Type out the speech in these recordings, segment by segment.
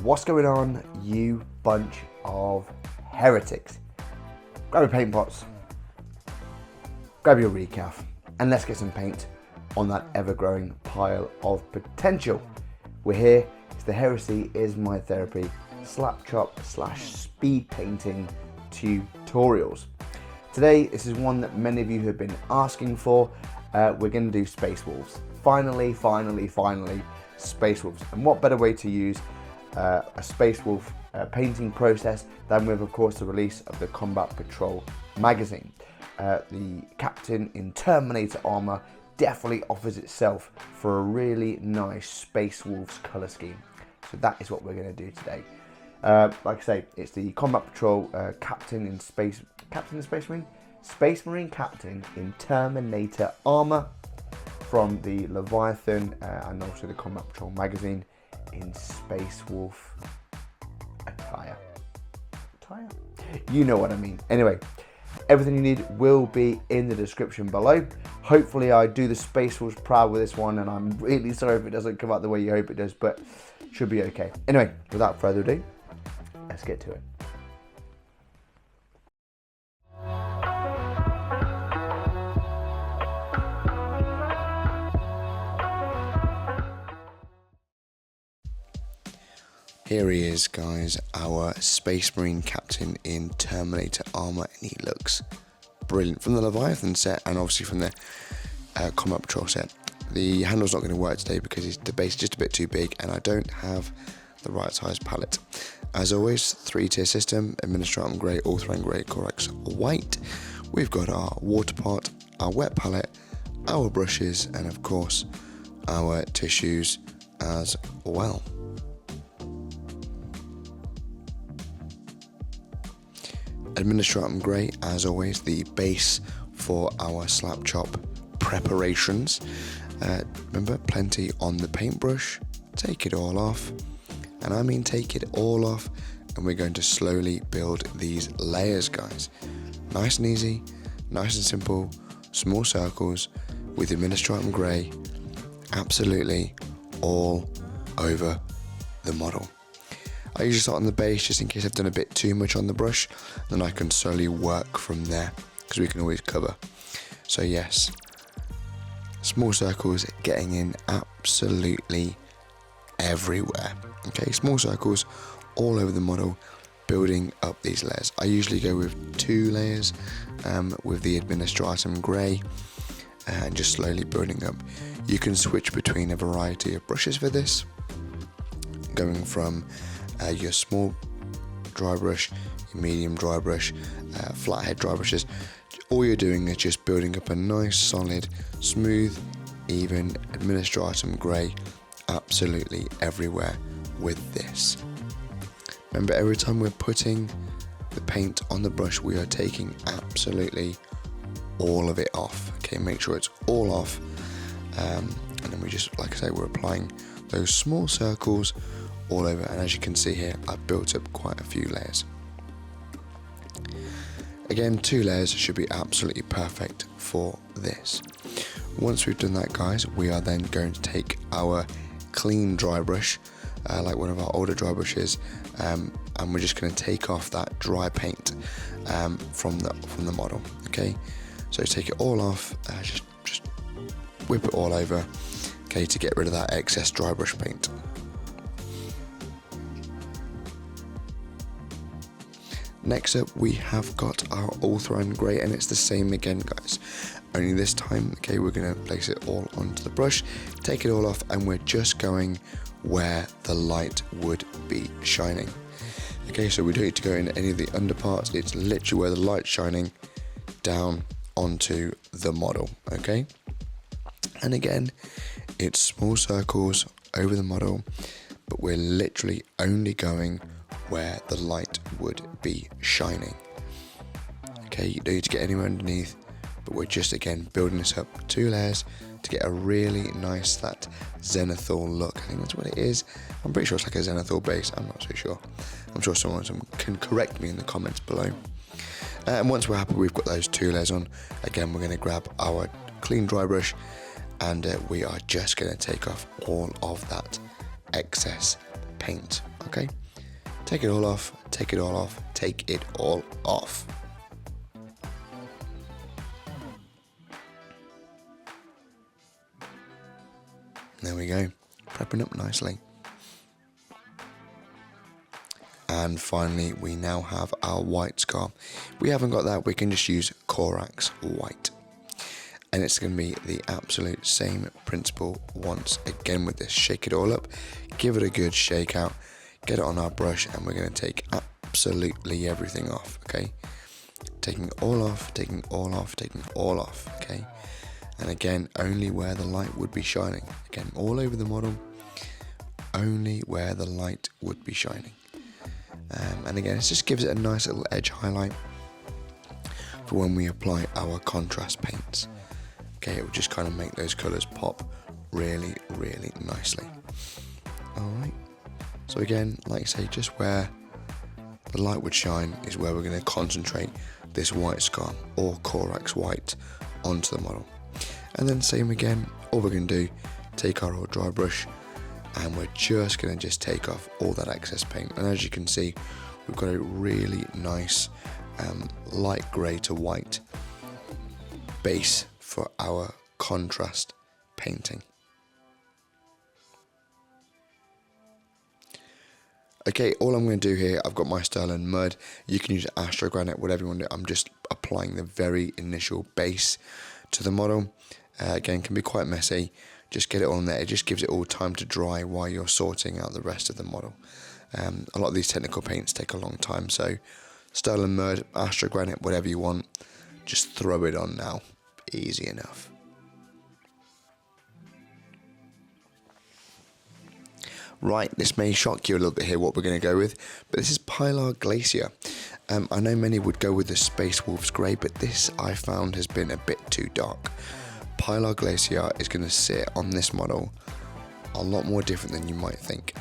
What's going on, you bunch of heretics? Grab your paint pots, grab your recalf, and let's get some paint on that ever-growing pile of potential. We're here, it's the Heresy is My Therapy Slapchop / speed painting tutorials. Today, this is one that many of you have been asking for. We're going to do Space Wolves. Finally, Space Wolves. And what better way to use a Space Wolf painting process than with, of course, the release of the Combat Patrol magazine. The captain in Terminator armour definitely offers itself for a really nice Space Wolves colour scheme. So that is what we're going to do today. Like I say, it's the Combat Patrol Captain in Space Marine Captain in Terminator armour from the Leviathan and also the Combat Patrol magazine in Space Wolf attire. You know what I mean. Anyway, everything you need will be in the description below. Hopefully I do the Space Wolves proud with this one, and I'm really sorry if it doesn't come out the way you hope it does, but should be okay. Anyway, without further ado, let's get to it. Here he is, guys, our Space Marine Captain in Terminator armour, and he looks brilliant from the Leviathan set and obviously from the Combat Patrol set. The handle's not going to work today because the base is just a bit too big and I don't have the right size palette. As always, 3-tier system: Administratum Grey, Authoring Grey, Corax White. We've got our water pot, our wet palette, our brushes, and of course our tissues as well. Administratum Grey, as always, the base for our Slapchop preparations. Remember, plenty on the paintbrush. Take it all off, and I mean take it all off, and we're going to slowly build these layers, guys. Nice and easy, nice and simple, small circles with Administratum Grey absolutely all over the model. I usually start on the base just in case I've done a bit too much on the brush, then I can slowly work from there because we can always cover. So yes, small circles getting in absolutely everywhere. Okay, small circles all over the model, building up these layers. I usually go with 2 layers with the Administratum Grey and just slowly building up. You can switch between a variety of brushes for this, going from your small dry brush, your medium dry brush, flathead dry brushes. All you're doing is just building up a nice, solid, smooth, even Administratum Grey absolutely everywhere with this. Remember, every time we're putting the paint on the brush, we are taking absolutely all of it off. Okay, make sure it's all off, and then we just, like I say, we're applying those small circles all over, and as you can see here, I've built up quite a few layers. Again, 2 layers should be absolutely perfect for this. Once we've done that, guys, we are then going to take our clean dry brush, like one of our older dry brushes, and we're just going to take off that dry paint from the model. Okay, so take it all off, just whip it all over, okay, to get rid of that excess dry brush paint. Next up, we have got our Authoring Grey, and it's the same again, guys. Only this time, okay, we're going to place it all onto the brush, take it all off, and we're just going where the light would be shining. Okay, so we don't need to go in any of the underparts. It's literally where the light's shining down onto the model, okay? And again, it's small circles over the model, but we're literally only going where the light would be shining. Okay, you don't need to get anywhere underneath, but we're just, again, building this up 2 layers to get a really nice, that zenithal look. I think that's what it is. I'm pretty sure it's like a zenithal base. I'm not so sure. I'm sure someone can correct me in the comments below. And once we're happy we've got those 2 layers on, again, we're going to grab our clean dry brush, and we are just going to take off all of that excess paint. okay? Take it all off, take it all off, take it all off. There we go, prepping up nicely. And finally, we now have our white scar. We haven't got that, we can just use Corax white. And it's going to be the absolute same principle once again with this. Shake it all up, give it a good shake out, get it on our brush, and we're going to take absolutely everything off, okay? Taking all off, taking all off, taking all off, okay? And again, only where the light would be shining. Again, all over the model, only where the light would be shining. And again, it just gives it a nice little edge highlight for when we apply our contrast paints. Okay, it will just kind of make those colours pop really, really nicely. Alright, so again, like I say, just where the light would shine is where we're going to concentrate this white scar or Corax white onto the model. And then same again, all we're going to do, take our old dry brush, and we're just going to just take off all that excess paint. And as you can see, we've got a really nice light grey to white base for our contrast painting. Okay, all I'm going to do here, I've got my Sterling Mud. You can use Astro Granite, whatever you want to do. I'm just applying the very initial base to the model. Again, can be quite messy. Just get it on there. It just gives it all time to dry while you're sorting out the rest of the model. A lot of these technical paints take a long time, so Sterling Mud, Astro Granite, whatever you want, just throw it on now. Easy enough. Right, this may shock you a little bit here what we're going to go with, but this is Pilar Glacier. I know many would go with the Space Wolves Grey, but this I found has been a bit too dark. Pilar Glacier is going to sit on this model a lot more different than you might think.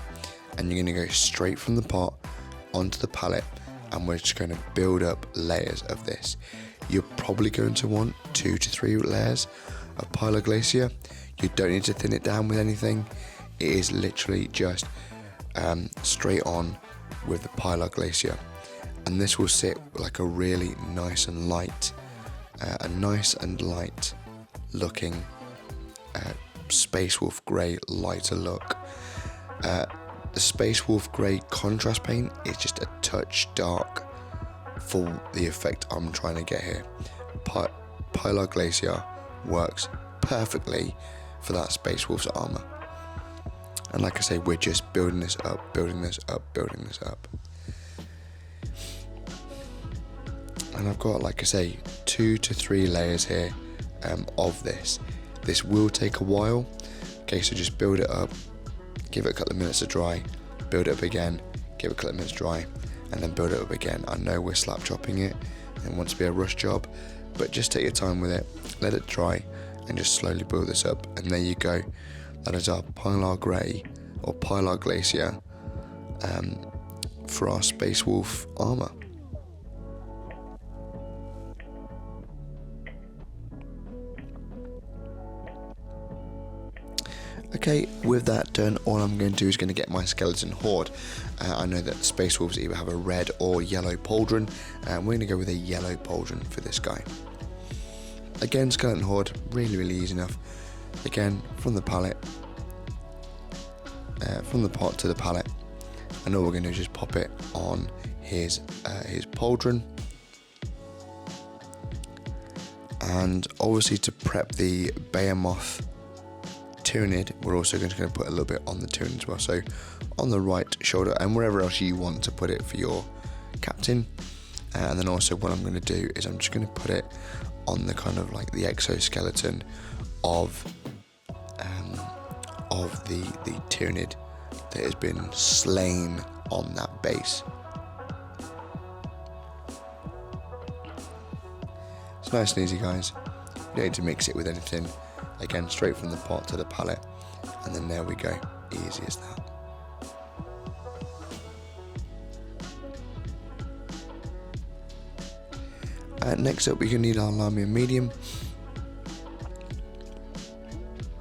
And you're going to go straight from the pot onto the palette, and we're just going to build up layers of this. You're probably going to want 2 to 3 layers of Pilar Glacier. You don't need to thin it down with anything. It is literally just straight on with the Pilar Glacier. And this will sit like a really nice and light, looking Space Wolf Grey lighter look. The Space Wolf Grey contrast paint is just a touch dark for the effect I'm trying to get here. Pilar Glacier works perfectly for that Space Wolf's armour. And like I say, we're just building this up, building this up, building this up. And I've got, like I say, 2 to 3 layers here of this. This will take a while. Okay, so just build it up, give it a couple of minutes to dry, build it up again, give it a couple of minutes to dry, and then build it up again. I know we're slap chopping it and want to be a rush job, but just take your time with it, let it dry, and just slowly build this up. And there you go. That is our Pilar Grey or Pilar Glacier for our Space Wolf armour. Okay, with that done, all I'm going to do is going to get my skeleton horde. I know that Space Wolves either have a red or yellow pauldron, and we're going to go with a yellow pauldron for this guy. Again, skeleton horde, really, really easy enough. Again, from the palette, from the pot to the palette, and all we're going to do is just pop it on his pauldron. And obviously, to prep the Behemoth Tyranid, we're also going to put a little bit on the Tyranid as well, so on the right shoulder and wherever else you want to put it for your captain. And then also what I'm going to do is I'm just going to put it on the kind of like the exoskeleton of the Tyranid that has been slain on that base. It's nice and easy, guys. You don't need to mix it with anything. Again, straight from the pot to the palette, and then there we go, easy as that. Next up, we're going to need our Lamia medium,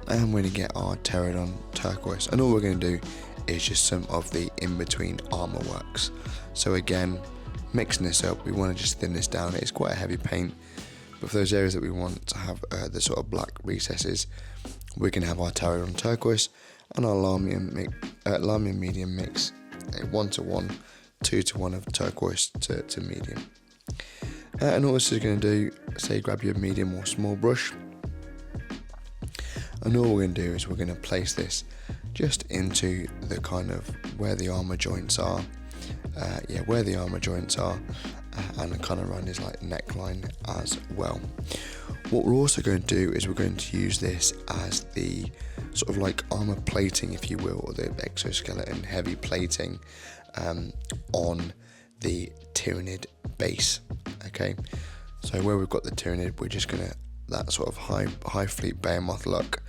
and we're going to get our Pterodon turquoise, and all we're going to do is just some of the in-between armor works. So again, mixing this up, we want to just thin this down. It's quite a heavy paint, but for those areas that we want to have the sort of black recesses, we can have our Tarragon turquoise and our Lamium medium mix, a 1:1, 2:1 of turquoise to medium. And all this is going to do, say grab your medium or small brush, and all we're going to do is we're going to place this just into the kind of where the armor joints are, where the armor joints are, and kind of around his like neckline as well. What we're also going to do is we're going to use this as the sort of like armor plating, if you will, or the exoskeleton heavy plating on the Tyranid base. Okay, so where we've got the Tyranid, we're just gonna, that sort of high fleet behemoth look,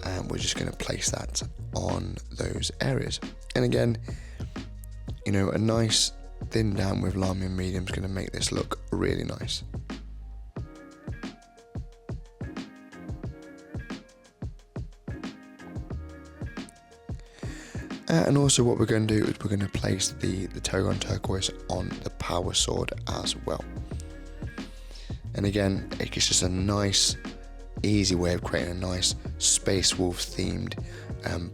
and we're just gonna place that on those areas. And again, you know, a nice thin down with Lamium medium is gonna make this look really nice. And also what we're going to do is we're going to place the Tarragon turquoise on the power sword as well. And again, it's just a nice, easy way of creating a nice Space Wolf themed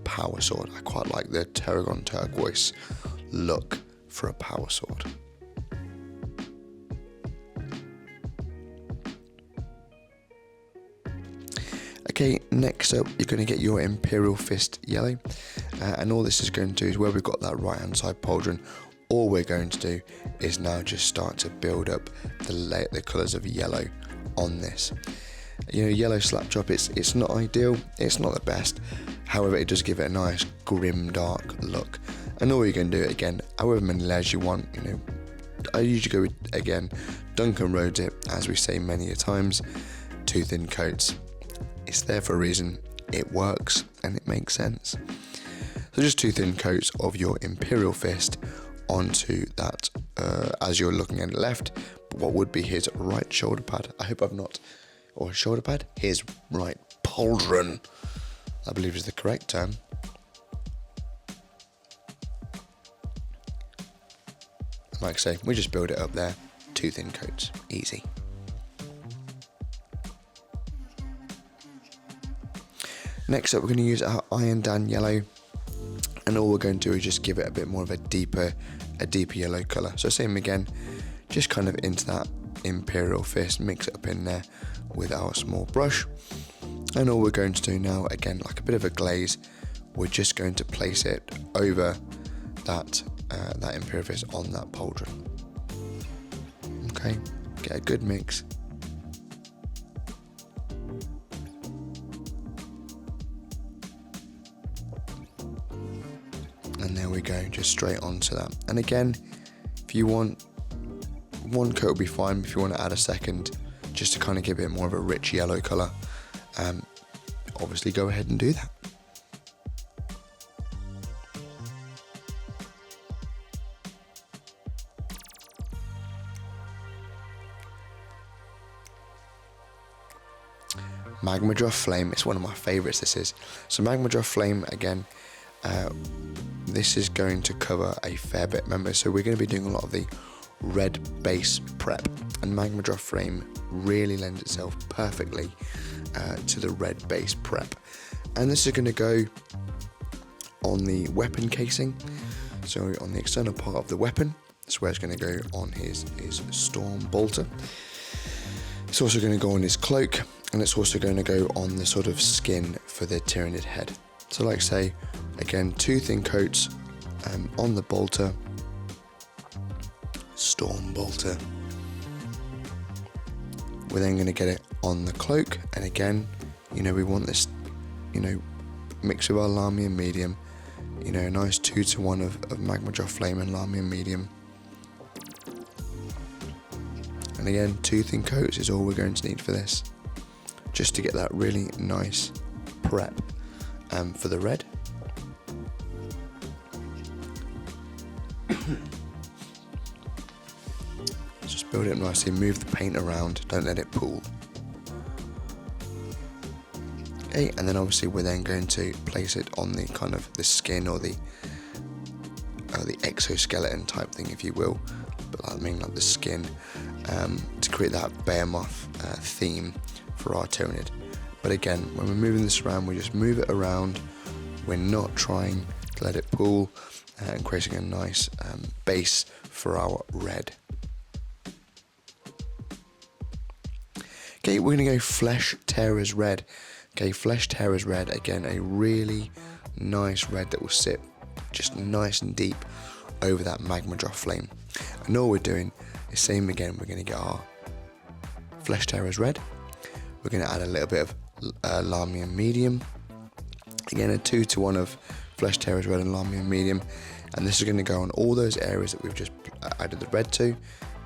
power sword. I quite like the Tarragon turquoise look for a power sword. Okay, next up you're going to get your Imperial Fist yellow, and all this is going to do is where we've got that right hand side pauldron, all we're going to do is now just start to build up the colours of yellow on this. You know, yellow Slapchop, it's not ideal, it's not the best, however it does give it a nice grim dark look. And all you're going to do, again, however many layers you want, you know, I usually go with, again, Duncan Rhodes it, as we say many a times, 2 thin coats. It's there for a reason, it works and it makes sense. So just 2 thin coats of your Imperial Fist onto that as you're looking at the left, what would be his right shoulder pad. I hope I've not, or shoulder pad, his right pauldron, I believe is the correct term. Like I say, we just build it up there, 2 thin coats, easy. Next up, we're going to use our Iron Dan yellow, and all we're going to do is just give it a bit more of a deeper yellow colour. So same again, just kind of into that Imperial Fist, mix it up in there with our small brush. And all we're going to do now, again, like a bit of a glaze, we're just going to place it over that Imperial Fist on that pauldron. Okay, get a good mix. And there we go, just straight onto that. And again, if you want, 1 coat will be fine. If you want to add a second, just to kind of give it more of a rich yellow colour, obviously go ahead and do that. Magmadroth Flame, it's one of my favourites, this is. So Magmadroth Flame, again, this is going to cover a fair bit, remember, so we're going to be doing a lot of the red base prep, and Magmadroth Flame really lends itself perfectly to the red base prep. And this is going to go on the weapon casing, so on the external part of the weapon, that's where it's going to go on his Storm Bolter. It's also going to go on his cloak, and it's also going to go on the sort of skin for the Tyranid head. So like I say, again, 2 thin coats on the bolter, Storm Bolter. We're then going to get it on the cloak, and again, you know, we want this, you know, mix with our Lamium medium, you know, a nice 2-to-1 of Magmadroth Flame and Lamium medium. And again, 2 thin coats is all we're going to need for this, just to get that really nice prep for the red. Just build it nicely, move the paint around, don't let it pool. Okay, and then obviously we're then going to place it on the kind of the skin or the the exoskeleton type thing, if you will, but I mean like the skin, to create that behemoth theme for our Tyranid. But again, when we're moving this around, we just move it around. We're not trying to let it pull, and creating a nice base for our red. Okay, we're going to go Flesh Tearers Red. Okay, Flesh Tearers Red, again, a really nice red that will sit just nice and deep over that magma drop flame. And all we're doing is same again, we're going to get our Flesh Tearers Red. We're going to add a little bit of Larmium Medium. Again, a 2-to-1 of Flesh Tearers Red and Larmium Medium. And this is going to go on all those areas that we've just added the red to,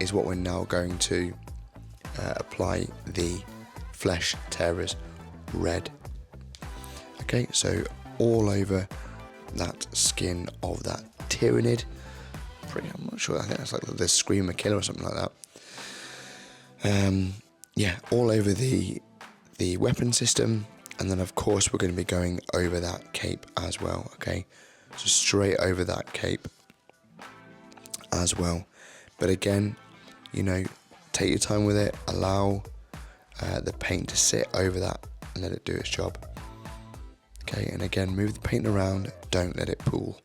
is what we're now going to apply the Flesh Tearers Red. Okay, so all over that skin of that Tyranid. I'm not sure, I think that's like the Screamer Killer or something like that. Yeah, all over the weapon system, and then of course we're going to be going over that cape as well. Okay, so straight over that cape as well. But again, you know, take your time with it, allow the paint to sit over that and let it do its job. Okay, and again, move the paint around, don't let it pool.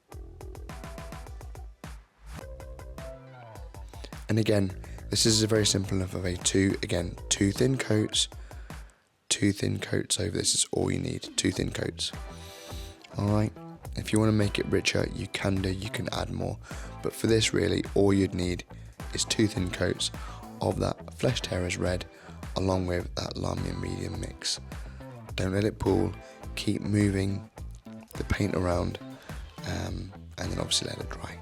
And again, this is a very simple enough of a two thin coats over this is all you need, 2 thin coats. Alright, if you want to make it richer, you can add more, but for this really, all you'd need is 2 thin coats of that Flesh Tearers Red along with that Larmium Medium mix. Don't let it pool, keep moving the paint around, and then obviously let it dry.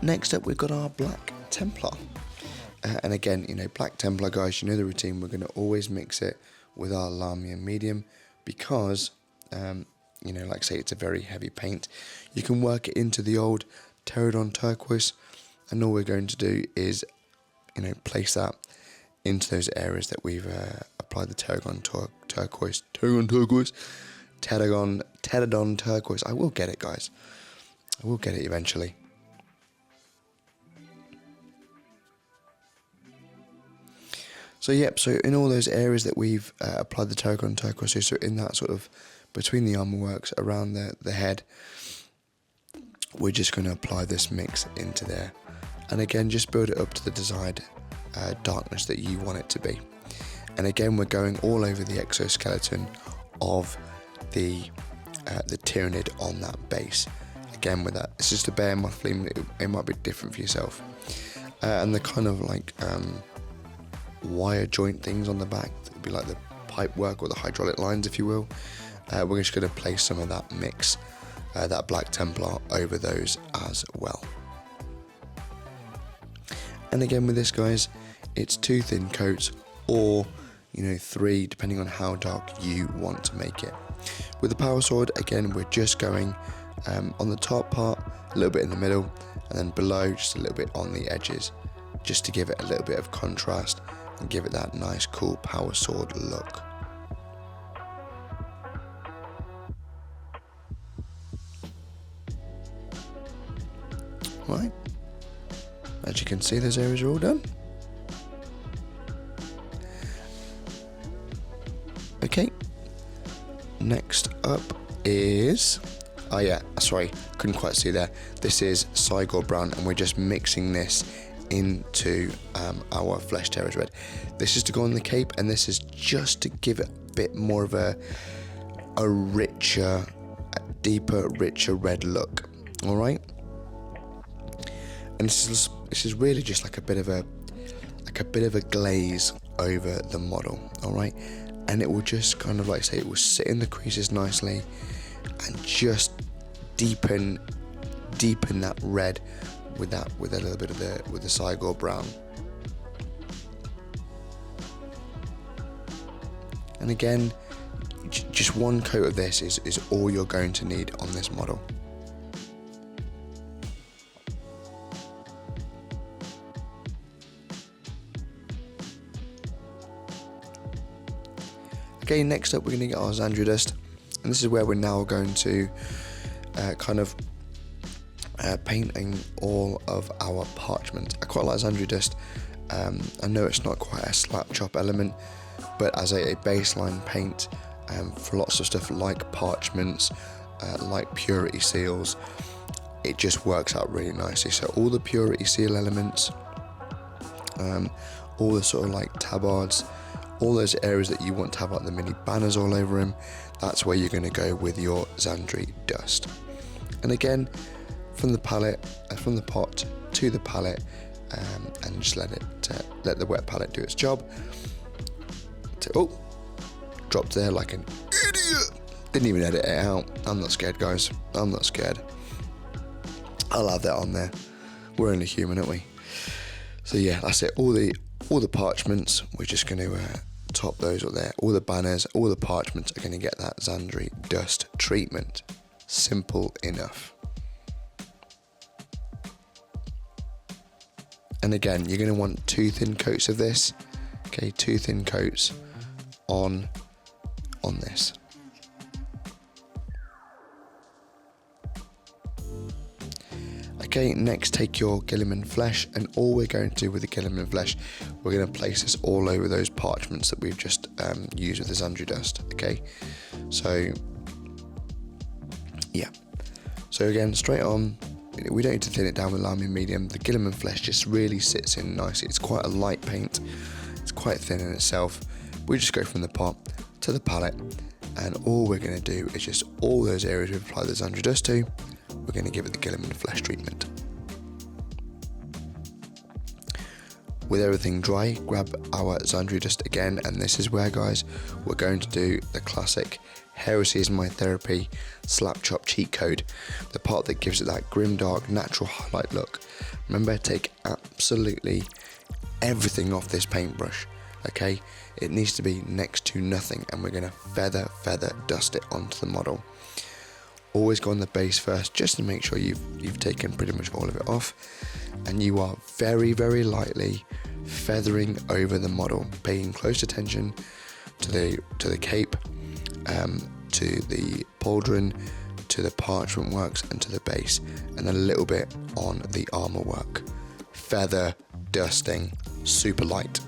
Next up, we've got our Black Templar. And again, you know, Black Templar, guys, you know the routine. We're going to always mix it with our Larmium Medium because, you know, like I say, it's a very heavy paint. You can work it into the old Abbadon Turquoise, and all we're going to do is, you know, place that into those areas that we've applied the Abbadon Turquoise. I will get it, guys. I will get it eventually. So yep, so in all those areas that we've applied the Abbadon Turquoise, so in that sort of between the armor works, around the head, we're just going to apply this mix into there. And again, just build it up to the desired darkness that you want it to be. And again, we're going all over the exoskeleton of the Tyranid on that base. Again, with that, it's just a behemoth flame, it might be different for yourself. And the kind of like wire joint things on the back, that would be like the pipe work or the hydraulic lines, if you will. We're just going to place some of that mix, that Black Templar, over those as well. And again with this, guys, it's 2 thin coats, or, you know, 3, depending on how dark you want to make it. With the power sword, again, we're just going on the top part, a little bit in the middle, and then below just a little bit on the edges, just to give it a little bit of contrast and give it that nice cool power sword look. Right, as you can see, those areas are all done. Okay, next up is, oh yeah, sorry, couldn't quite see there. This is Cygor Brown, and we're just mixing this into our Flesh Tearers Red. This is to go on the cape, and this is just to give it a bit more of a richer, a deeper, richer red look. All right, and this is really just like a bit of a glaze over the model. All right, and it will just kind of, like say, it will sit in the creases nicely and just deepen that red with a little bit of the Cygor Brown. And again, just 1 coat of this is all you're going to need on this model. Okay, next up we're going to get our Xandria dust, and this is where we're now going to painting all of our parchment. I quite like Xandria dust. I know it's not quite a Slapchop element, but as a baseline paint for lots of stuff like parchments, like purity seals, it just works out really nicely. So all the purity seal elements, all the sort of like tabards, all those areas that you want to have like the mini banners all over them, that's where you're going to go with your Xandria dust. And again, from the palette, from the pot to the palette, and just let the wet palette do its job. Dropped there like an idiot. Didn't even edit it out. I'm not scared, guys. I'm not scared. I'll have that on there. We're only human, aren't we? So yeah, that's it. All the parchments, we're just going to top those up there. All the banners, all the parchments are going to get that Xandria dust treatment. Simple enough. And again, you're going to want 2 thin coats of this. Okay, 2 thin coats on this. Okay, next take your Guilliman flesh, and all we're going to do with the Guilliman flesh, we're going to place this all over those parchments that we've just used with the Xandria dust. Okay, so yeah, so again, straight on. We don't need to thin it down with lime medium. The Guilliman flesh just really sits in nicely. It's quite a light paint. It's quite thin in itself. We just go from the pot to the palette, and all we're going to do is just all those areas we've applied the Xandria dust to, we're going to give it the Guilliman flesh treatment. With everything dry, grab our Xandria dust again, and this is where, guys, we're going to do the classic Heresy is my therapy Slapchop cheat code, the part that gives it that grim dark natural highlight look. Remember, take absolutely everything off this paintbrush. Okay, it needs to be next to nothing, and we're going to feather dust it onto the model. Always go on the base first, just to make sure you've taken pretty much all of it off, and you are very lightly feathering over the model, paying close attention to the cape, to the pauldron, to the parchment works, and to the base, and a little bit on the armour work. Feather dusting, super light.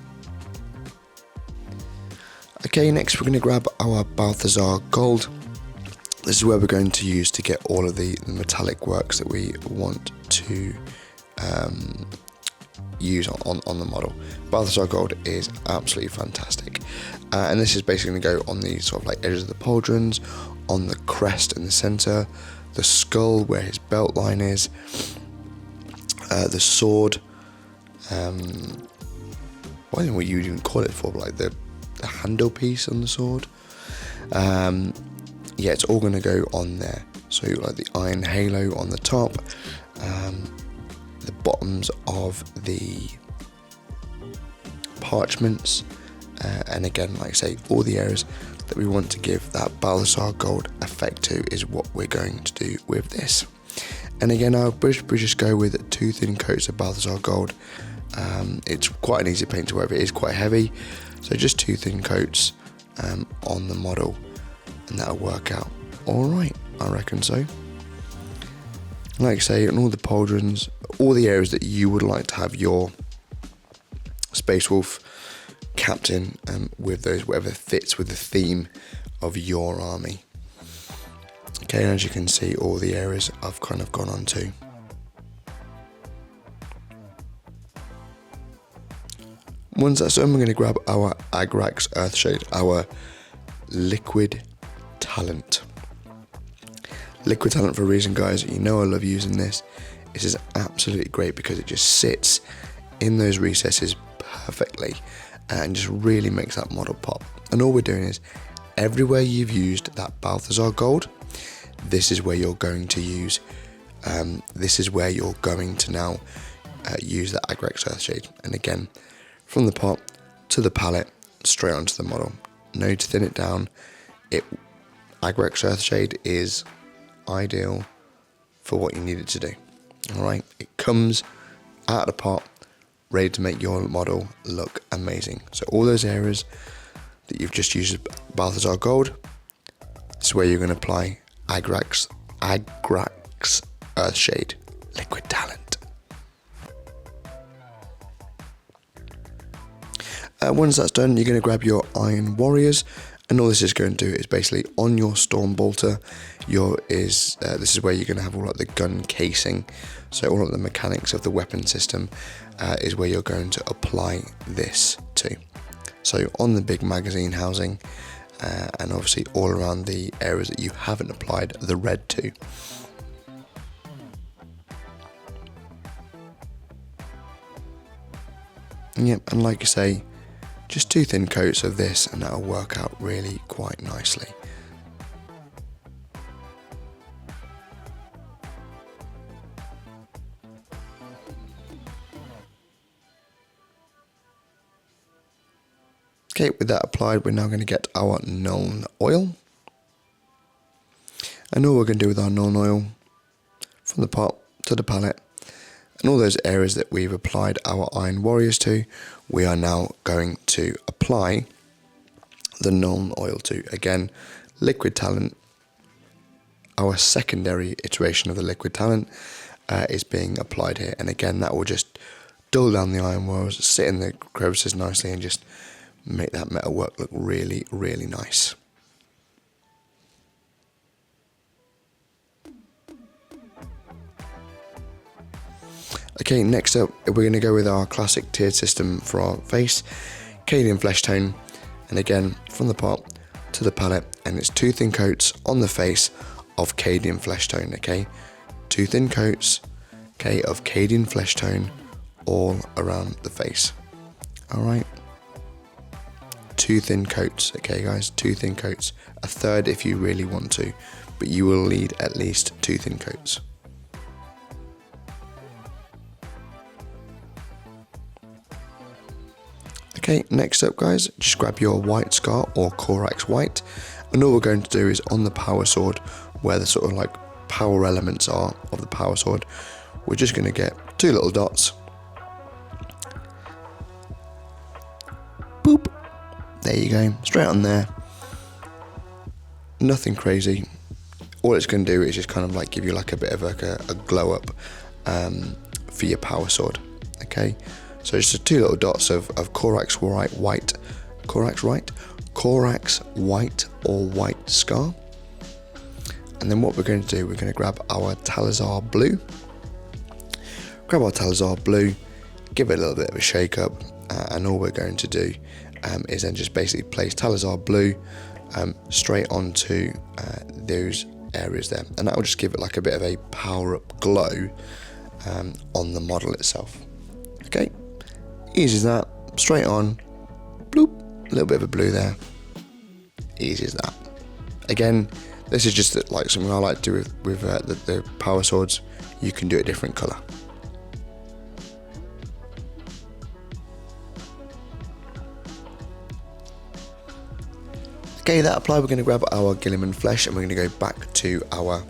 Okay, next we're going to grab our Balthazar gold. This is where we're going to use to get all of the metallic works that we want to use on the model. Balthazar gold is absolutely fantastic, and this is basically going to go on the sort of like edges of the pauldrons, on the crest in the center, the skull where his belt line is, the sword, I don't know what you would even call it for, but like the handle piece on the sword. Yeah, it's all going to go on there. So like the iron halo on the top, the bottoms of the parchments, and again, like I say, all the areas that we want to give that Balthazar gold effect to is what we're going to do with this. And again, I'll just go with 2 thin coats of Balthazar gold. It's quite an easy paint to wear, but it is quite heavy, so just 2 thin coats on the model, and that'll work out alright, I reckon so. Like I say, on all the pauldrons, all the areas that you would like to have your Space Wolf captain with those, whatever fits with the theme of your army. Okay, and as you can see, all the areas I've kind of gone on to. Once that's done, we're going to grab our Agrax Earthshade, our liquid talent. Liquid talent for a reason, guys. You know I love using this. This is absolutely great because it just sits in those recesses perfectly and just really makes that model pop. And all we're doing is, everywhere you've used that Balthazar gold, this is where you're going to use, this is where you're going to now use the Agrax Earthshade. And again, from the pot to the palette, straight onto the model. No to thin it down. Agrax Earthshade is ideal for what you need it to do. Alright, it comes out of the pot, ready to make your model look amazing. So all those areas that you've just used Balthazar Gold. This is where you're going to apply Agrax Earthshade Liquid Talent. Once that's done, you're going to grab your Iron Warriors, and all this is going to do is basically on your Storm Bolter, this is where you're going to have all of the gun casing, so all of the mechanics of the weapon system is where you're going to apply this to. So on the big magazine housing, and obviously all around the areas that you haven't applied the red to. Yep, and like I say, just 2 thin coats of this and that'll work out really quite nicely. Okay, with that applied, we're now going to get our Nuln Oil. And all we're going to do with our Nuln Oil, from the pot to the palette, and all those areas that we've applied our Iron Warriors to, we are now going to apply the Nuln Oil to. Again, Liquid Talent, our secondary iteration of the Liquid Talent, is being applied here. And again, that will just dull down the Iron Warriors, sit in the crevices nicely, and just make that metal work look really, really nice. Okay, next up we're going to go with our classic tiered system for our face, Cadian Flesh Tone, and again from the pot to the palette, and it's 2 thin coats on the face of Cadian Flesh Tone, okay? 2 thin coats, okay, of Cadian Flesh Tone all around the face. Alright. 2 thin coats, okay guys, 2 thin coats. A third if you really want to, but you will need at least 2 thin coats. Okay, next up guys, just grab your white scar or Corax White, and all we're going to do is on the power sword, where the sort of like power elements are of the power sword, we're just going to get 2 little dots. Boop. There you go, straight on there. Nothing crazy. All it's going to do is just kind of like give you like a bit of like a glow up for your power sword. Okay, so just 2 little dots of Corax White or White Scar. And then what we're going to do, we're going to grab our Talazar Blue. Grab our Talazar Blue, give it a little bit of a shake up, and all we're going to do is then just basically place Talazar Blue straight onto those areas there, and that will just give it like a bit of a power up glow on the model itself. Okay, easy as that, straight on, bloop, a little bit of a blue there, easy as that. Again, this is just like something I like to do with the power swords. You can do a different colour. Okay, that applied, we're going to grab our Guilliman Flesh and we're going to go back to our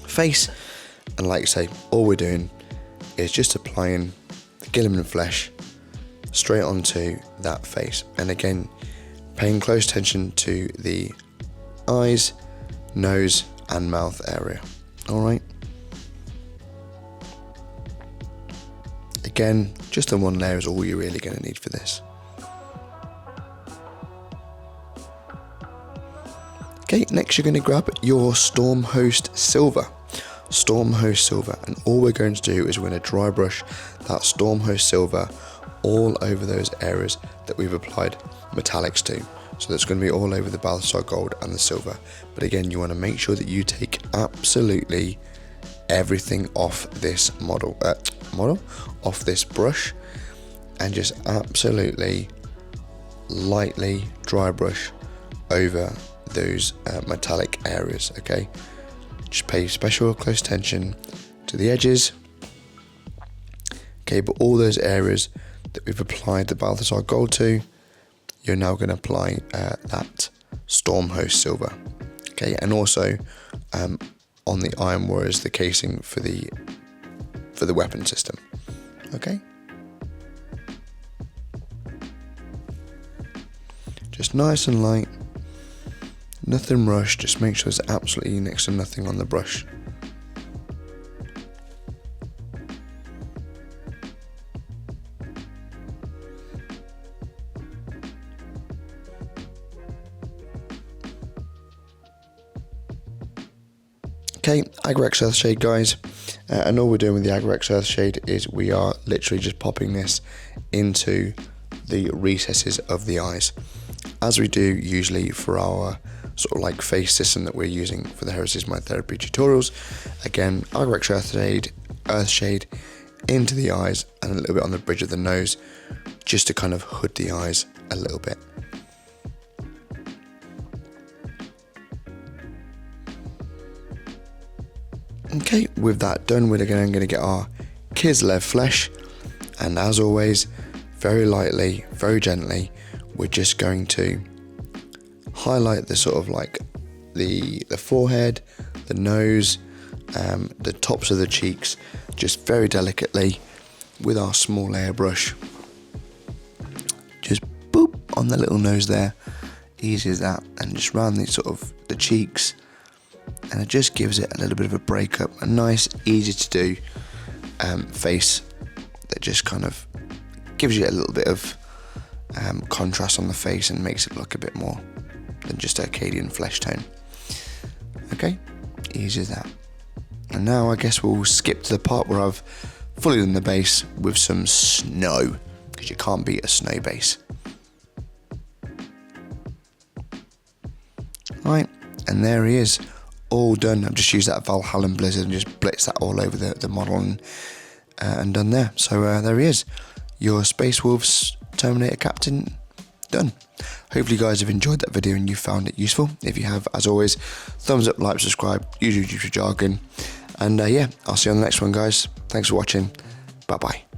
face, and like I say, all we're doing is just applying the Guilliman Flesh straight onto that face, and again paying close attention to the eyes, nose and mouth area. Alright, again just the 1 layer is all you're really going to need for this. Okay, next you're going to grab your Stormhost Silver. Stormhost Silver, and all we're going to do is we're going to dry brush that Stormhost Silver all over those areas that we've applied metallics to. So that's going to be all over the Balthazar Gold and the silver. But again, you want to make sure that you take absolutely everything off this off this brush, and just absolutely lightly dry brush over those metallic areas. Okay, just pay special close attention to the edges. Okay, but all those areas that we've applied the Balthazar Gold to, you're now going to apply that Stormhost Silver. Okay, and also on the Iron Warriors, the casing for the weapon system. Okay, Just nice and light, nothing rushed, just make sure there's absolutely next to nothing on the brush. Okay, Aggrex Earthshade, guys, and all we're doing with the Aggrex Earthshade is we are literally just popping this into the recesses of the eyes, as we do usually for our sort of like face system that we're using for the Heretics Mind Therapy tutorials. Again, Aggrex Earthshade into the eyes and a little bit on the bridge of the nose, just to kind of hood the eyes a little bit. Okay, with that done, we're again going to get our Kislev flesh, and as always, very lightly, very gently, we're just going to highlight the sort of like the forehead, the nose, the tops of the cheeks, just very delicately with our small airbrush. Just boop on the little nose there, easy as that, and just round the sort of the cheeks. And it just gives it a little bit of a breakup, a nice, easy to do face that just kind of gives you a little bit of contrast on the face and makes it look a bit more than just Arcadian flesh tone. Okay, easy as that. And now I guess we'll skip to the part where I've fully done the base with some snow, because you can't beat a snow base. Right, and there he is. All done. I've just used that Valhalla Blizzard and just blitzed that all over the model and done there. So there he is, your Space Wolves Terminator Captain done. Hopefully you guys have enjoyed that video and you found it useful. If you have, as always, thumbs up, like, subscribe, use your jargon. And yeah, I'll see you on the next one, guys. Thanks for watching. Bye bye.